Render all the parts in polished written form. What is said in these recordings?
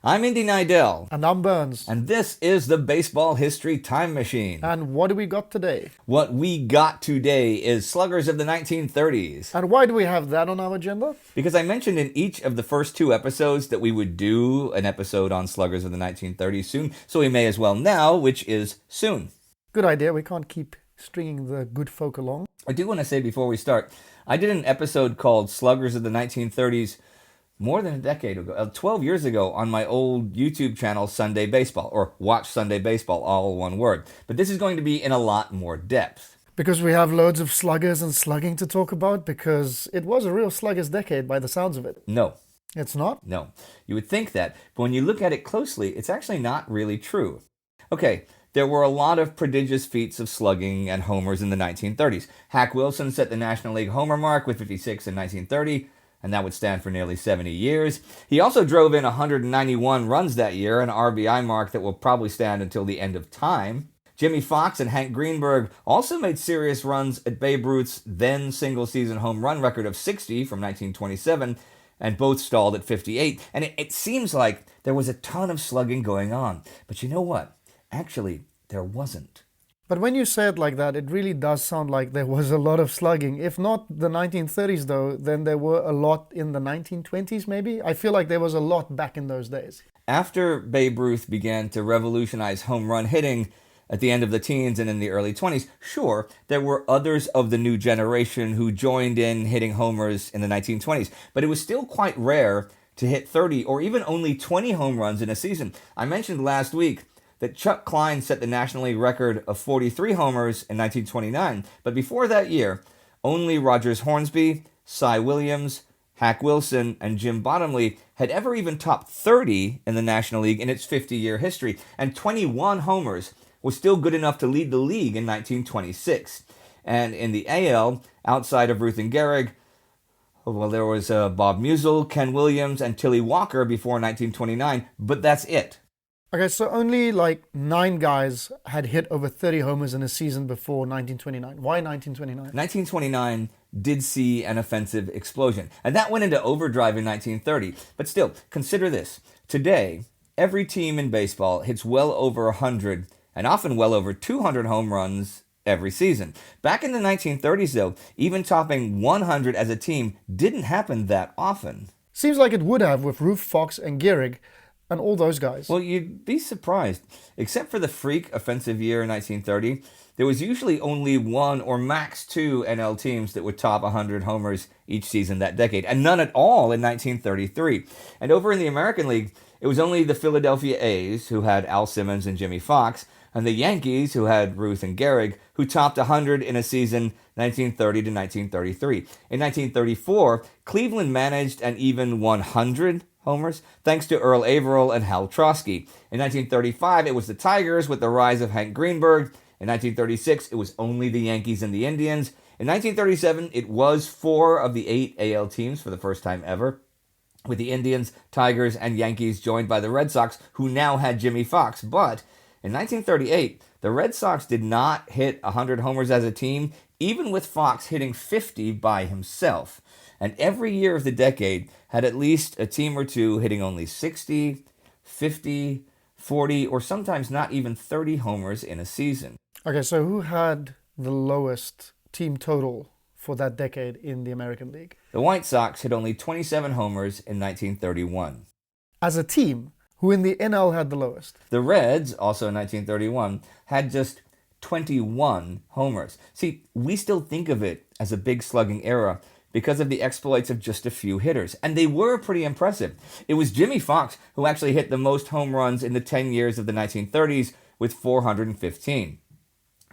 I'm Indy Nidell. And I'm Burns. And this is the Baseball History Time Machine. And what do we got today? What we got today is Sluggers of the 1930s. And why do we have that on our agenda? Because I mentioned in each of the first two episodes that we would do an episode on Sluggers of the 1930s soon, so we may as well now, which is soon. Good idea. We can't keep stringing the good folk along. I do want to say before we start, I did an episode called Sluggers of the 1930s more than a decade ago, 12 years ago, on my old YouTube channel, Sunday Baseball, or Watch Sunday Baseball, all one word. But this is going to be in a lot more depth. Because we have loads of sluggers and slugging to talk about, because it was a real sluggers decade by the sounds of it. No. It's not? No. You would think that, but when you look at it closely, it's actually not really true. Okay, there were a lot of prodigious feats of slugging and homers in the 1930s. Hack Wilson set the National League homer mark with 56 in 1930, and that would stand for nearly 70 years. He also drove in 191 runs that year, an RBI mark that will probably stand until the end of time. Jimmy Foxx and Hank Greenberg also made serious runs at Babe Ruth's then single-season home run record of 60 from 1927, and both stalled at 58. And it seems like there was a ton of slugging going on. But you know what? Actually, there wasn't. But when you say it like that, it really does sound like there was a lot of slugging. If not the 1930s, though, then there were a lot in the 1920s, maybe? I feel like there was a lot back in those days. After Babe Ruth began to revolutionize home run hitting at the end of the teens and in the early 20s, sure, there were others of the new generation who joined in hitting homers in the 1920s. But it was still quite rare to hit 30 or even only 20 home runs in a season. I mentioned last week that Chuck Klein set the National League record of 43 homers in 1929, but before that year, only Rogers Hornsby, Cy Williams, Hack Wilson, and Jim Bottomley had ever even topped 30 in the National League in its 50-year history, and 21 homers was still good enough to lead the league in 1926. And in the AL, outside of Ruth and Gehrig, well, there was Bob Musial, Ken Williams, and Tilly Walker before 1929, but that's it. Okay, so only like 9 guys had hit over 30 homers in a season before 1929. Why 1929? 1929 did see an offensive explosion, and that went into overdrive in 1930. But still, consider this. Today, every team in baseball hits well over 100 and often well over 200 home runs every season. Back in the 1930s, though, even topping 100 as a team didn't happen that often. Seems like it would have with Ruth, Fox, and Gehrig, and all those guys. Well, you'd be surprised. Except for the freak offensive year in 1930, there was usually only one or max 2 NL teams that would top 100 homers each season that decade, and none at all in 1933. And over in the American League, it was only the Philadelphia A's, who had Al Simmons and Jimmy Foxx, and the Yankees, who had Ruth and Gehrig, who topped 100 in a season 1930 to 1933. In 1934, Cleveland managed an even 100 homers, thanks to Earl Averill and Hal Trotsky. In 1935, it was the Tigers with the rise of Hank Greenberg. In 1936, it was only the Yankees and the Indians. In 1937, it was 4 of the 8 AL teams for the first time ever, with the Indians, Tigers, and Yankees joined by the Red Sox, who now had Jimmy Foxx. But in 1938, the Red Sox did not hit 100 homers as a team, even with Foxx hitting 50 by himself. And every year of the decade had at least a team or two hitting only 60, 50, 40, or sometimes not even 30 homers in a season. Okay, so who had the lowest team total for that decade in the American League? The White Sox hit only 27 homers in 1931. As a team, who in the NL had the lowest? The Reds, also in 1931, had just 21 homers. See, we still think of it as a big slugging era because of the exploits of just a few hitters. And they were pretty impressive. It was Jimmy Foxx who actually hit the most home runs in the 10 years of the 1930s with 415.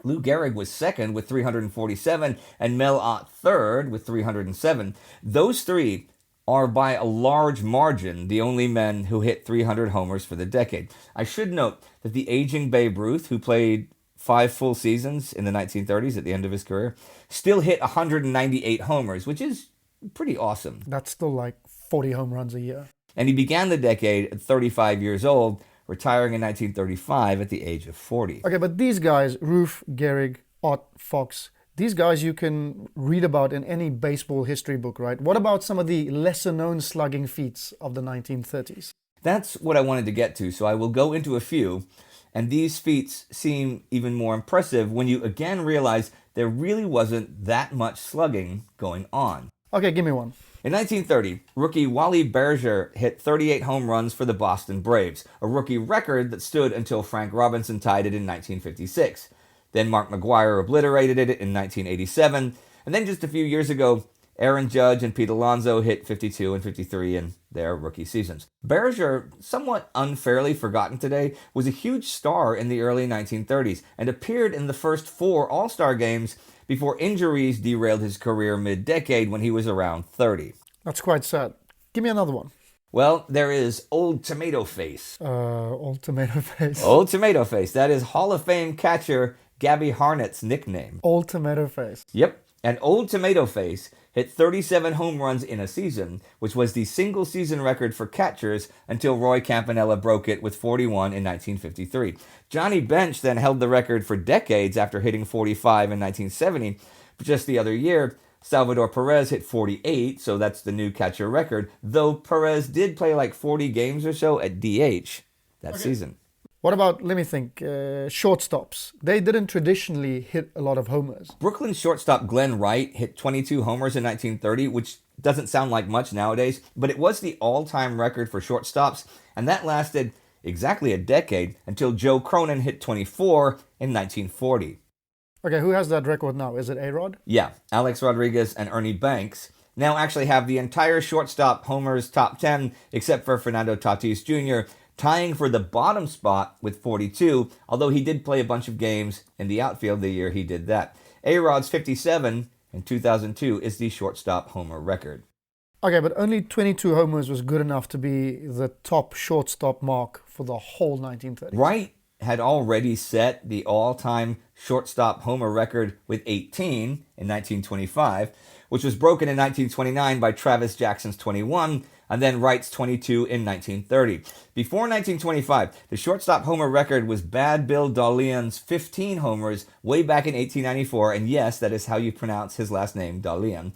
Lou Gehrig was second with 347, and Mel Ott third with 307. Those three are by a large margin the only men who hit 300 homers for the decade. I should note that the aging Babe Ruth, who played 5 full seasons in the 1930s at the end of his career, still hit 198 homers, which is pretty awesome. That's still like 40 home runs a year. And he began the decade at 35 years old, retiring in 1935 at the age of 40. Okay, but these guys, Ruth, Gehrig, Ott, Fox, these guys you can read about in any baseball history book, right? What about some of the lesser-known slugging feats of the 1930s? That's what I wanted to get to, so I will go into a few. And these feats seem even more impressive when you again realize there really wasn't that much slugging going on. Okay, give me one. In 1930, rookie Wally Berger hit 38 home runs for the Boston Braves, a rookie record that stood until Frank Robinson tied it in 1956. Then Mark McGwire obliterated it in 1987, and then just a few years ago, Aaron Judge and Pete Alonso hit 52 and 53 in their rookie seasons. Berger, somewhat unfairly forgotten today, was a huge star in the early 1930s and appeared in the first 4 All-Star games before injuries derailed his career mid-decade when he was around 30. That's quite sad. Give me another one. Well, there is Old Tomato Face. Old Tomato Face. Old Tomato Face. That is Hall of Fame catcher Gabby Harnett's nickname. Old Tomato Face. Yep. And Old Tomato Face hit 37 home runs in a season, which was the single-season record for catchers until Roy Campanella broke it with 41 in 1953. Johnny Bench then held the record for decades after hitting 45 in 1970. But just the other year, Salvador Perez hit 48, so that's the new catcher record, though Perez did play like 40 games or so at DH that season. What about, let me think, shortstops? They didn't traditionally hit a lot of homers. Brooklyn shortstop Glenn Wright hit 22 homers in 1930, which doesn't sound like much nowadays, but it was the all-time record for shortstops, and that lasted exactly a decade until Joe Cronin hit 24 in 1940. Okay, who has that record now? Is it A-Rod? Yeah, Alex Rodriguez and Ernie Banks now actually have the entire shortstop homers top 10, except for Fernando Tatis Jr., tying for the bottom spot with 42, although he did play a bunch of games in the outfield the year he did that. A-Rod's 57 in 2002 is the shortstop homer record. Okay, but only 22 homers was good enough to be the top shortstop mark for the whole 1930s. Wright had already set the all-time shortstop homer record with 18 in 1925, which was broken in 1929 by Travis Jackson's 21, and then Wright's 22 in 1930. Before 1925, the shortstop homer record was Bad Bill Dahlian's 15 homers way back in 1894, and yes, that is how you pronounce his last name, Dahlian.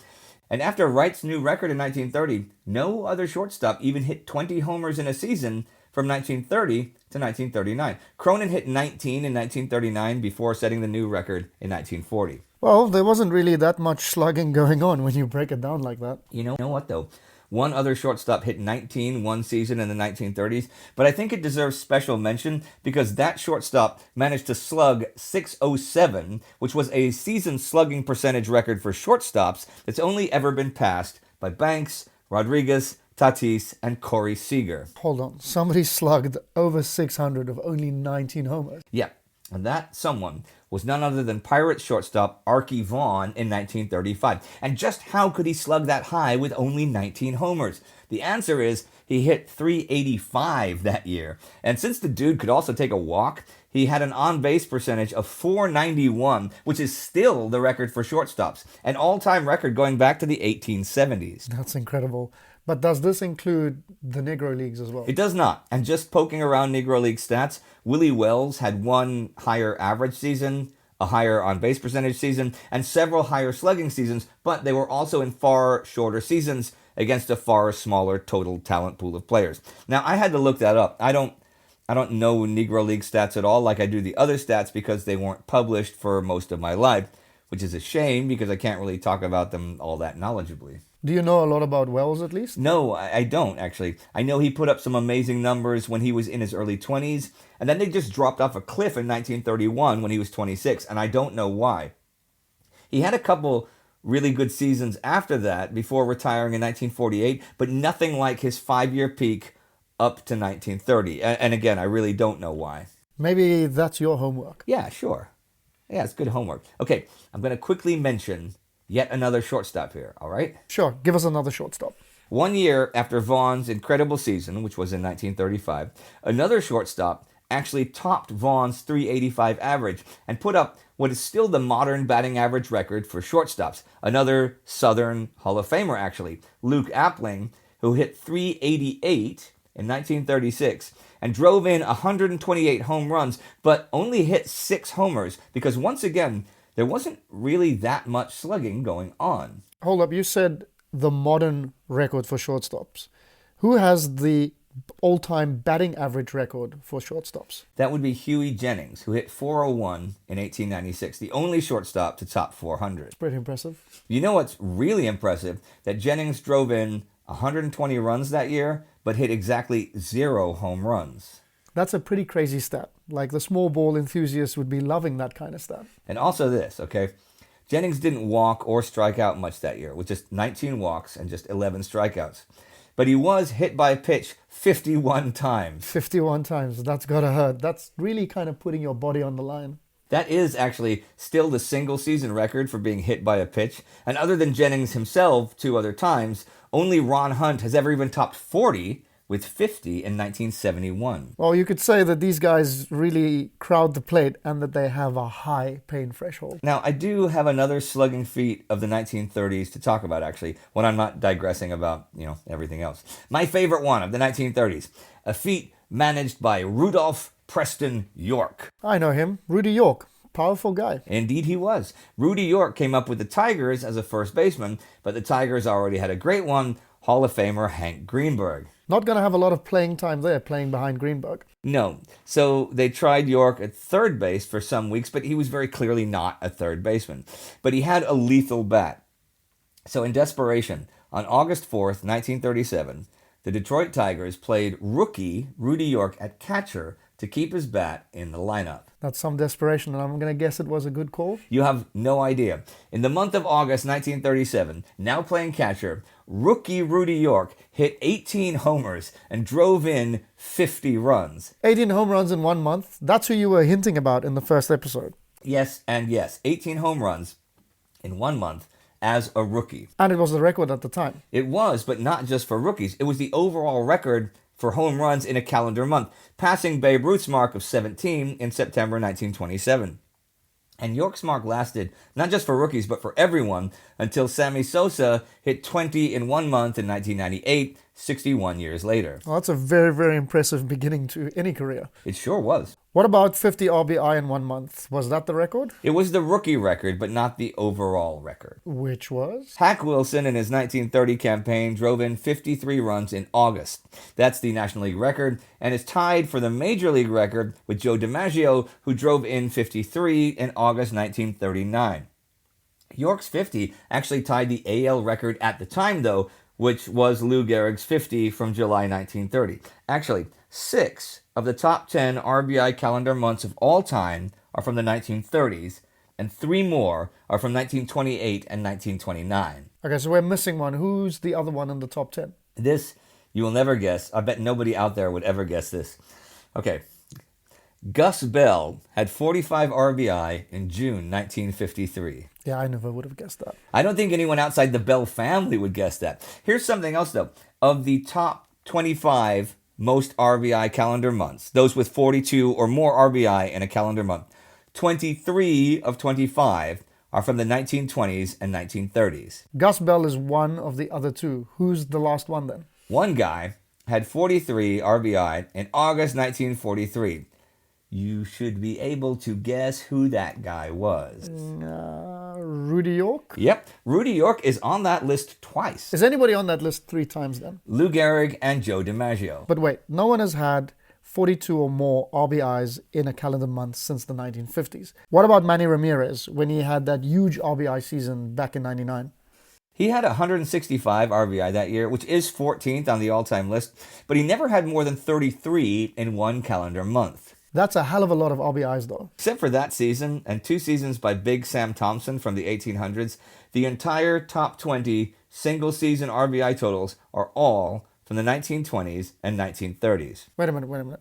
And after Wright's new record in 1930, no other shortstop even hit 20 homers in a season from 1930 to 1939. Cronin hit 19 in 1939 before setting the new record in 1940. Well, there wasn't really that much slugging going on when you break it down like that. You know what, though? One other shortstop hit 19 one season in the 1930s, but I think it deserves special mention because that shortstop managed to slug .607, which was a season slugging percentage record for shortstops that's only ever been passed by Banks, Rodriguez, Tatis, and Corey Seager. Hold on, somebody slugged over 600 of only 19 homers. Yeah, and that someone was none other than Pirates shortstop Archie Vaughan in 1935. And just how could he slug that high with only 19 homers? The answer is he hit .385 that year. And since the dude could also take a walk, he had an on-base percentage of .491, which is still the record for shortstops, an all-time record going back to the 1870s. That's incredible. But does this include the Negro Leagues as well? It does not. And just poking around Negro League stats, Willie Wells had one higher average season, a higher on-base percentage season, and several higher slugging seasons, but they were also in far shorter seasons against a far smaller total talent pool of players. Now, I had to look that up. I don't know Negro League stats at all like I do the other stats because they weren't published for most of my life, which is a shame because I can't really talk about them all that knowledgeably. Do you know a lot about Wells at least? No, I don't actually. I know he put up some amazing numbers when he was in his early 20s, and then they just dropped off a cliff in 1931 when he was 26, and I don't know why. He had a couple really good seasons after that before retiring in 1948, but nothing like his 5-year peak up to 1930. And again, I really don't know why. Maybe that's your homework. Yeah, sure. Yeah, it's good homework. Okay, I'm going to quickly mention yet another shortstop here, all right? Sure, give us another shortstop. 1 year after Vaughn's incredible season, which was in 1935, another shortstop actually topped Vaughn's .385 average and put up what is still the modern batting average record for shortstops. Another Southern Hall of Famer, actually, Luke Appling, who hit .388 in 1936 and drove in 128 home runs, but only hit 6 homers because, once again, there wasn't really that much slugging going on. Hold up, you said the modern record for shortstops. Who has the all-time batting average record for shortstops? That would be Hughie Jennings, who hit 401 in 1896, the only shortstop to top 400. It's pretty impressive. You know what's really impressive? That Jennings drove in 120 runs that year, but hit exactly 0 home runs. That's a pretty crazy stat. Like the small ball enthusiasts would be loving that kind of stat. And also this, okay? Jennings didn't walk or strike out much that year, with just 19 walks and just 11 strikeouts. But he was hit by a pitch 51 times. 51 times. That's gotta hurt. That's really kind of putting your body on the line. That is actually still the single season record for being hit by a pitch. And other than Jennings himself 2 other times, only Ron Hunt has ever even topped 40 with 50 in 1971. Well, you could say that these guys really crowd the plate and that they have a high pain threshold. Now, I do have another slugging feat of the 1930s to talk about, actually, when I'm not digressing about, everything else. My favorite one of the 1930s, a feat managed by Rudolph Preston York. I know him, Rudy York. Powerful guy. Indeed he was. Rudy York came up with the Tigers as a first baseman, but the Tigers already had a great one, Hall of Famer Hank Greenberg. Not going to have a lot of playing time there, playing behind Greenberg. No. So they tried York at third base for some weeks, but he was very clearly not a third baseman. But he had a lethal bat. So in desperation, on August 4th, 1937, the Detroit Tigers played rookie Rudy York at catcher to keep his bat in the lineup. That's some desperation, and I'm going to guess it was a good call. You have no idea. In the month of August 1937, now playing catcher, rookie Rudy York hit 18 homers and drove in 50 runs. 18 home runs in 1 month. That's who you were hinting about in the first episode. Yes, and yes. 18 home runs in 1 month as a rookie. And it was the record at the time. It was, but not just for rookies. It was the overall record for home runs in a calendar month, passing Babe Ruth's mark of 17 in September 1927. And York's mark lasted not just for rookies, but for everyone until Sammy Sosa hit 20 in 1 month in 1998, 61 years later. Well, that's a very, very impressive beginning to any career. It sure was. What about 50 RBI in 1 month? Was that the record? It was the rookie record, but not the overall record. Which was? Hack Wilson in his 1930 campaign drove in 53 runs in August. That's the National League record, and is tied for the Major League record with Joe DiMaggio, who drove in 53 in August 1939. York's 50 actually tied the AL record at the time, though, which was Lou Gehrig's 50 from July 1930. Actually, 6 of the top 10 RBI calendar months of all time are from the 1930s, and 3 more are from 1928 and 1929. Okay, so we're missing one. Who's the other one in the top 10? This, you will never guess. I bet nobody out there would ever guess this. Okay. Gus Bell had 45 RBI in June 1953. Yeah, I never would have guessed that. I don't think anyone outside the Bell family would guess that. Here's something else, though. Of the top 25 most RBI calendar months, those with 42 or more RBI in a calendar month, 23 of 25 are from the 1920s and 1930s. Gus Bell is one of the other two. Who's the last one then? One guy had 43 RBI in August 1943. You should be able to guess who that guy was. Rudy York? Yep, Rudy York is on that list twice. Is anybody on that list 3 times then? Lou Gehrig and Joe DiMaggio. But wait, no one has had 42 or more RBIs in a calendar month since the 1950s. What about Manny Ramirez when he had that huge RBI season back in 99? He had 165 RBI that year, which is 14th on the all-time list, but he never had more than 33 in one calendar month. That's a hell of a lot of RBIs though. Except for that season and 2 seasons by Big Sam Thompson from the 1800s, the entire top 20 single-season RBI totals are all from the 1920s and 1930s. Wait a minute.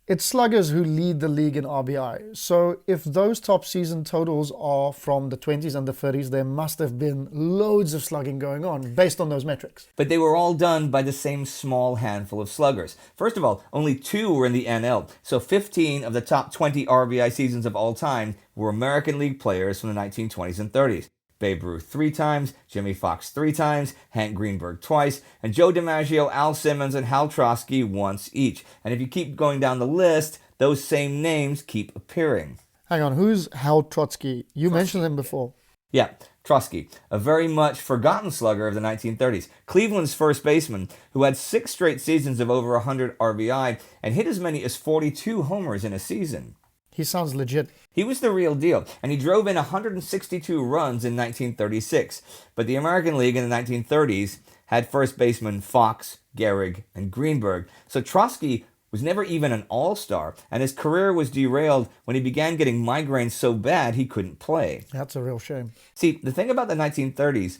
It's sluggers who lead the league in RBI. So if those top season totals are from the 20s and the 30s, there must have been loads of slugging going on based on those metrics. But they were all done by the same small handful of sluggers. First of all, only 2 were in the NL. So 15 of the top 20 RBI seasons of all time were American League players from the 1920s and 30s. Babe Ruth 3 times, Jimmy Fox 3 times, Hank Greenberg twice, and Joe DiMaggio, Al Simmons, and Hal Trotsky once each. And if you keep going down the list, those same names keep appearing. Hang on, who's Hal Trotsky? You mentioned him before. Yeah, Trusky, a very much forgotten slugger of the 1930s. Cleveland's first baseman, who had 6 straight seasons of over 100 RBI and hit as many as 42 homers in a season. He sounds legit. He was the real deal, and he drove in 162 runs in 1936. But the American League in the 1930s had first basemen Fox, Gehrig, and Greenberg. So Trusky was never even an all-star, and his career was derailed when he began getting migraines so bad he couldn't play. That's a real shame. See, the thing about the 1930s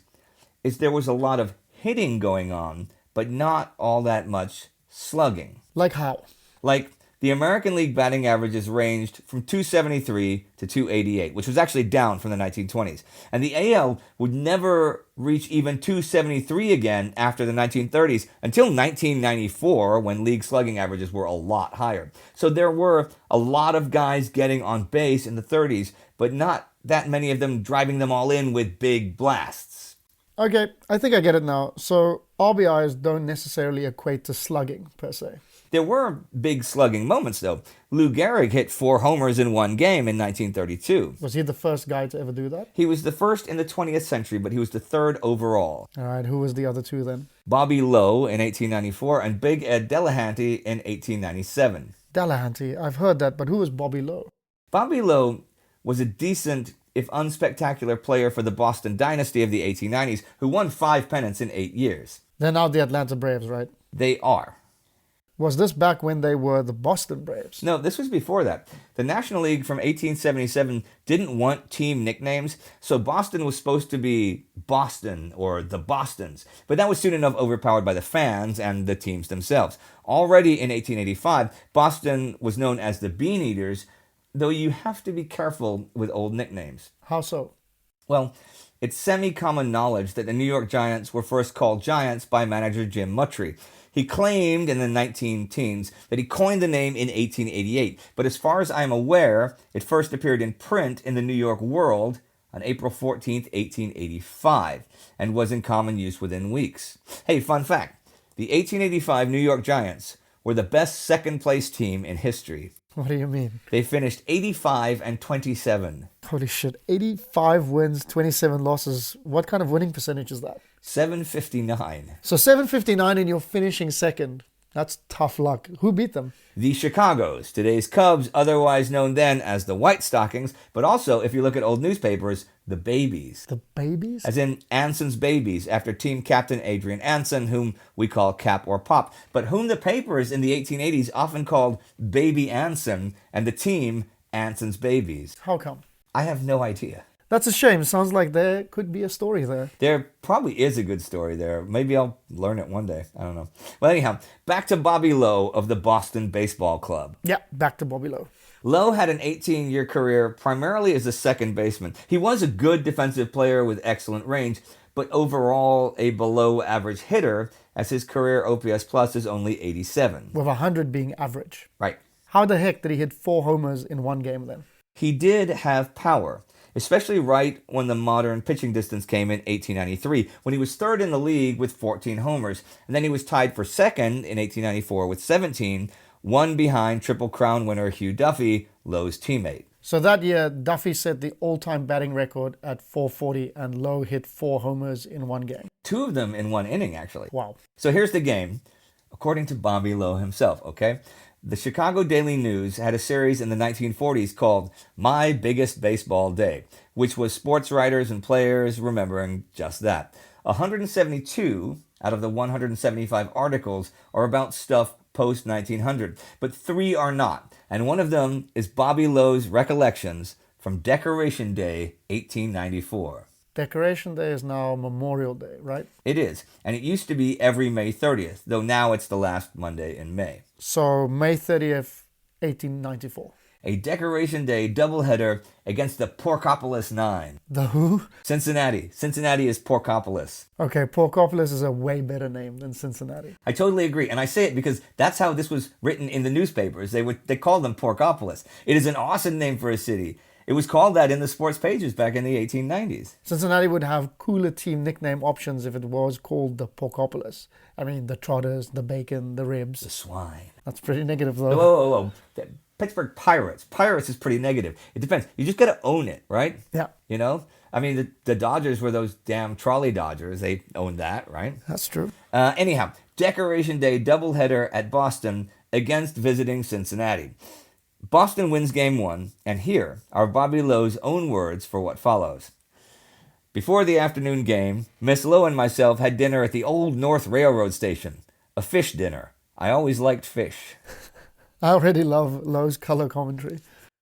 is there was a lot of hitting going on, but not all that much slugging. Like how? Like, the American League batting averages ranged from 273 to 288, which was actually down from the 1920s. And the AL would never reach even 273 again after the 1930s until 1994, when league slugging averages were a lot higher. So there were a lot of guys getting on base in the 30s, but not that many of them driving them all in with big blasts. Okay, I think I get it now. So RBIs don't necessarily equate to slugging, per se. There were big slugging moments, though. Lou Gehrig hit 4 homers in one game in 1932. Was he the first guy to ever do that? He was the first in the 20th century, but he was the 3rd overall. All right, who was the other 2 then? Bobby Lowe in 1894 and Big Ed Delahanty in 1897. Delahanty, I've heard that, but who was Bobby Lowe? Bobby Lowe was a decent, if unspectacular, player for the Boston dynasty of the 1890s who won 5 pennants in 8 years. They're now the Atlanta Braves, right? They are. Was this back when they were the Boston Braves? No, this was before that. The National League from 1877 didn't want team nicknames, so Boston was supposed to be Boston or the Bostons. But that was soon enough overpowered by the fans and the teams themselves. Already in 1885, Boston was known as the Bean Eaters, though you have to be careful with old nicknames. How so? Well, it's semi-common knowledge that the New York Giants were first called Giants by manager Jim Muttrey. He claimed in the 19-teens that he coined the name in 1888, but as far as I'm aware, it first appeared in print in the New York World on April 14th, 1885, and was in common use within weeks. Hey, fun fact, the 1885 New York Giants were the best second-place team in history. What do you mean? They finished 85-27. Holy shit, 85 wins, 27 losses. What kind of winning percentage is that? 759. So 759 and you're finishing second. That's tough luck. Who beat them? The Chicagos, today's Cubs, otherwise known then as the White Stockings, but also, if you look at old newspapers, the Babies. The Babies? As in Anson's Babies, after team captain Adrian Anson, whom we call Cap or Pop, but whom the papers in the 1880s often called Baby Anson, and the team Anson's Babies. How come? I have no idea. That's a shame. Sounds like there could be a story there. There probably is a good story there. Maybe I'll learn it one day. I don't know. Well, anyhow, back to Bobby Lowe of the Boston Baseball Club. Yeah, back to Bobby Lowe. Lowe had an 18-year career primarily as a second baseman. He was a good defensive player with excellent range, but overall a below-average hitter, as his career OPS plus is only 87. With 100 being average. Right. How the heck did he hit 4 homers in one game then? He did have power, especially right when the modern pitching distance came in 1893, when he was 3rd in the league with 14 homers, and then he was tied for 2nd in 1894 with 17, one behind Triple Crown winner Hugh Duffy, Lowe's teammate. So that year, Duffy set the all-time batting record at 440, and Lowe hit 4 homers in one game. 2 of them in one inning, actually. Wow. So here's the game, according to Bobby Lowe himself, okay? The Chicago Daily News had a series in the 1940s called My Biggest Baseball Day, which was sports writers and players remembering just that. 172 out of the 175 articles are about stuff post-1900, but 3 are not, and one of them is Bobby Lowe's recollections from Decoration Day 1894. Decoration Day is now Memorial Day, right? It is, and it used to be every May 30th, though now it's the last Monday in May. So May 30th, 1894. A Decoration Day doubleheader against the Porkopolis 9. The who? Cincinnati. Cincinnati is Porkopolis. Okay, Porkopolis is a way better name than Cincinnati. I totally agree, and I say it because that's how this was written in the newspapers. They called them Porkopolis. It is an awesome name for a city. It was called that in the sports pages back in the 1890s. Cincinnati would have cooler team nickname options if it was called the Porkopolis. I mean, the Trotters, the Bacon, the Ribs. The swine. That's pretty negative, though. Whoa. Pittsburgh Pirates. Pirates is pretty negative. It depends. You just got to own it, right? Yeah, You know? I mean, the Dodgers were those damn trolley Dodgers. They owned that, right? that's true. Anyhow, Decoration Day doubleheader at Boston against visiting Cincinnati. Boston wins game 1, and here are Bobby Lowe's own words for what follows. Before the afternoon game, Miss Lowe and myself had dinner at the Old North Railroad Station. A fish dinner. I always liked fish. I already love Lowe's color commentary.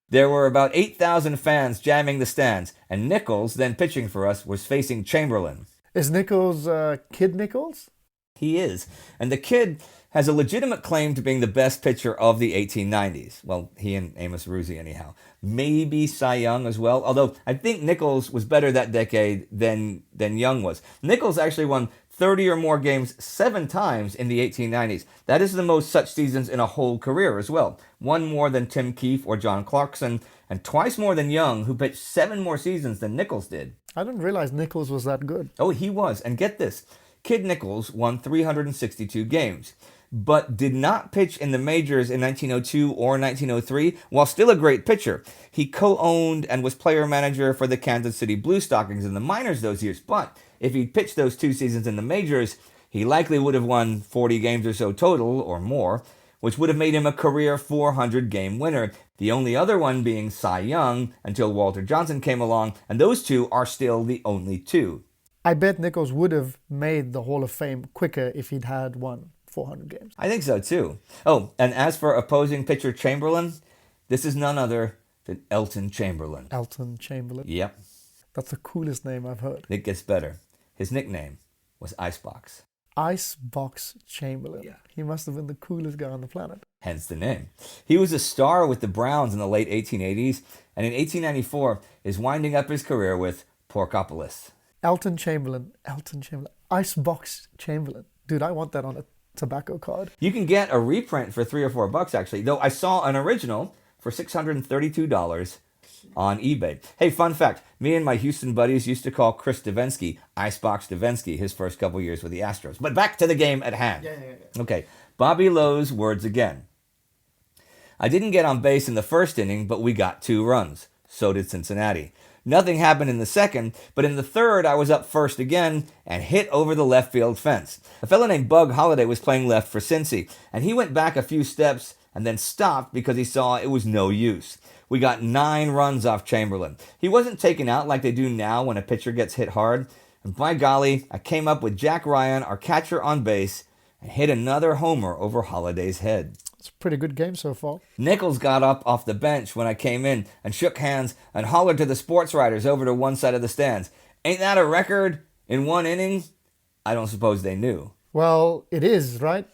There were about 8,000 fans jamming the stands, and Nichols, then pitching for us, was facing Chamberlain. Is Nichols Kid Nichols? He is. And the kid has a legitimate claim to being the best pitcher of the 1890s. Well, he and Amos Ruzzi, anyhow. Maybe Cy Young as well, although I think Nichols was better that decade than Young was. Nichols actually won 30 or more games 7 times in the 1890s. That is the most such seasons in a whole career as well. One more than Tim Keefe or John Clarkson, and twice more than Young, who pitched 7 more seasons than Nichols did. I didn't realize Nichols was that good. Oh, he was. And get this. Kid Nichols won 362 games, but did not pitch in the majors in 1902 or 1903, while still a great pitcher. He co-owned and was player manager for the Kansas City Blue Stockings in the minors those years, but if he'd pitched those 2 seasons in the majors, he likely would have won 40 games or so total, or more, which would have made him a career 400-game winner, the only other one being Cy Young until Walter Johnson came along, and those 2 are still the only 2. I bet Nichols would have made the Hall of Fame quicker if he'd had won 400 games. I think so, too. Oh, and as for opposing pitcher Chamberlain, this is none other than Elton Chamberlain. Elton Chamberlain. Yep, That's the coolest name I've heard. it gets better. His nickname was Icebox, Icebox Chamberlain. Yeah. He must have been the coolest guy on the planet. hence the name. He was a star with the Browns in the late 1880s, and in 1894 is winding up his career with Porkopolis. Elton Chamberlain. Icebox Chamberlain. Dude, I want that on a tobacco card. You can get a reprint for $3 or $4 actually, though I saw an original for $632 on eBay. Hey, fun fact, me and my Houston buddies used to call Chris Davinsky Icebox Davinsky his first couple years with the Astros. But back to the game at hand. Yeah. Okay, Bobby Lowe's words again. I didn't get on base in the first inning, but we got 2 runs. So did Cincinnati. Nothing happened in the second, but in the third, I was up first again and hit over the left field fence. A fellow named Bug Holliday was playing left for Cincy, and he went back a few steps and then stopped because he saw it was no use. We got 9 runs off Chamberlain. He wasn't taken out like they do now when a pitcher gets hit hard. And by golly, I came up with Jack Ryan, our catcher, on base and hit another homer over Holliday's head. It's a pretty good game so far. Nichols got up off the bench when I came in and shook hands and hollered to the sports writers over to one side of the stands. Ain't that a record in 1 inning? I don't suppose they knew. Well, it is, right?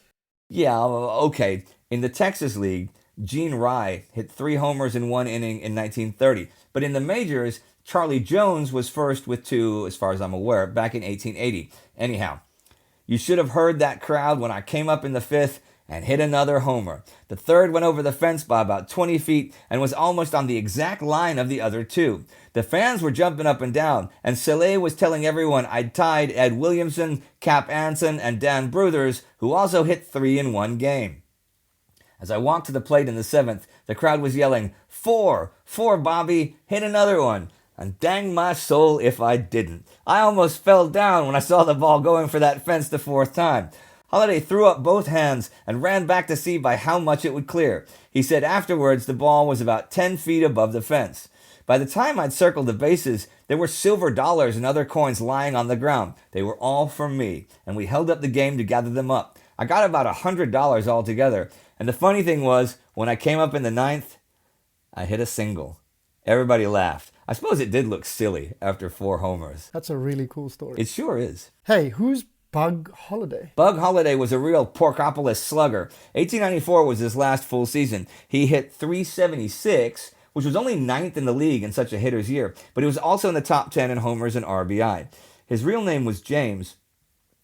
Yeah, okay. In the Texas League, Gene Rye hit 3 homers in 1 inning in 1930. But in the majors, Charlie Jones was first with 2, as far as I'm aware, back in 1880. Anyhow, you should have heard that crowd when I came up in the 5th and hit another homer. The third went over the fence by about 20 feet and was almost on the exact line of the other 2. The fans were jumping up and down, and Soleil was telling everyone I'd tied Ed Williamson, Cap Anson, and Dan Bruthers, who also hit 3 in 1 game. As I walked to the plate in the 7th, the crowd was yelling, 4, Bobby, hit another one. And dang my soul if I didn't. I almost fell down when I saw the ball going for that fence the 4th time. Holliday threw up both hands and ran back to see by how much it would clear. He said afterwards the ball was about 10 feet above the fence. By the time I'd circled the bases, there were silver dollars and other coins lying on the ground. They were all for me, and we held up the game to gather them up. I got about $100 altogether, and the funny thing was, when I came up in the 9th, I hit a single. Everybody laughed. I suppose it did look silly after 4 homers. That's a really cool story. It sure is. Hey, who's Bug Holliday? Bug Holliday was a real Porkopolis slugger. 1894 was his last full season. He hit .376, which was only 9th in the league in such a hitter's year, but he was also in the top 10 in homers and RBI. His real name was James,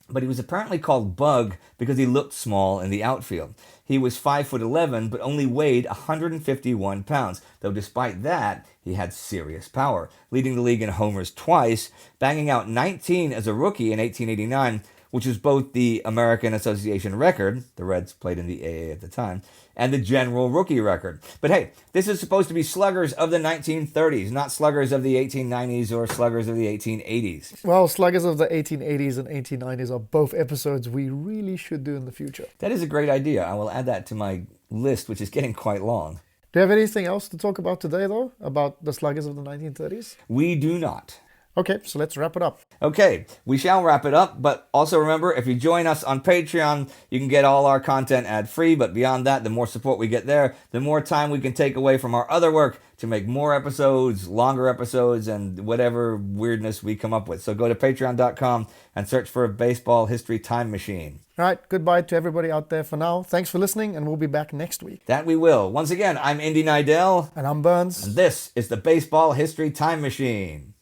but he was apparently called Bug because he looked small in the outfield. He was 5'11", but only weighed 151 pounds, though despite that, he had serious power, leading the league in homers twice, banging out 19 as a rookie in 1889, which was both the American Association record, the Reds played in the AA at the time, and the general rookie record. But hey, this is supposed to be Sluggers of the 1930s, not Sluggers of the 1890s or Sluggers of the 1880s. Well, Sluggers of the 1880s and 1890s are both episodes we really should do in the future. That is a great idea. I will add that to my list, which is getting quite long. Do you have anything else to talk about today, though, about the Sluggers of the 1930s? We do not. Okay, so let's wrap it up. Okay, we shall wrap it up, but also remember, if you join us on Patreon, you can get all our content ad-free, but beyond that, the more support we get there, the more time we can take away from our other work to make more episodes, longer episodes, and whatever weirdness we come up with. So go to patreon.com and search for Baseball History Time Machine. All right, goodbye to everybody out there for now. Thanks for listening, and we'll be back next week. That we will. Once again, I'm Indy Nidell. And I'm Burns. And this is the Baseball History Time Machine.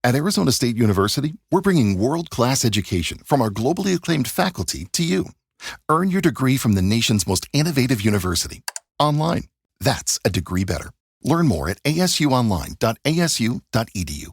At Arizona State University, we're bringing world-class education from our globally acclaimed faculty to you. Earn your degree from the nation's most innovative university. Online. That's a degree better. Learn more at asuonline.asu.edu.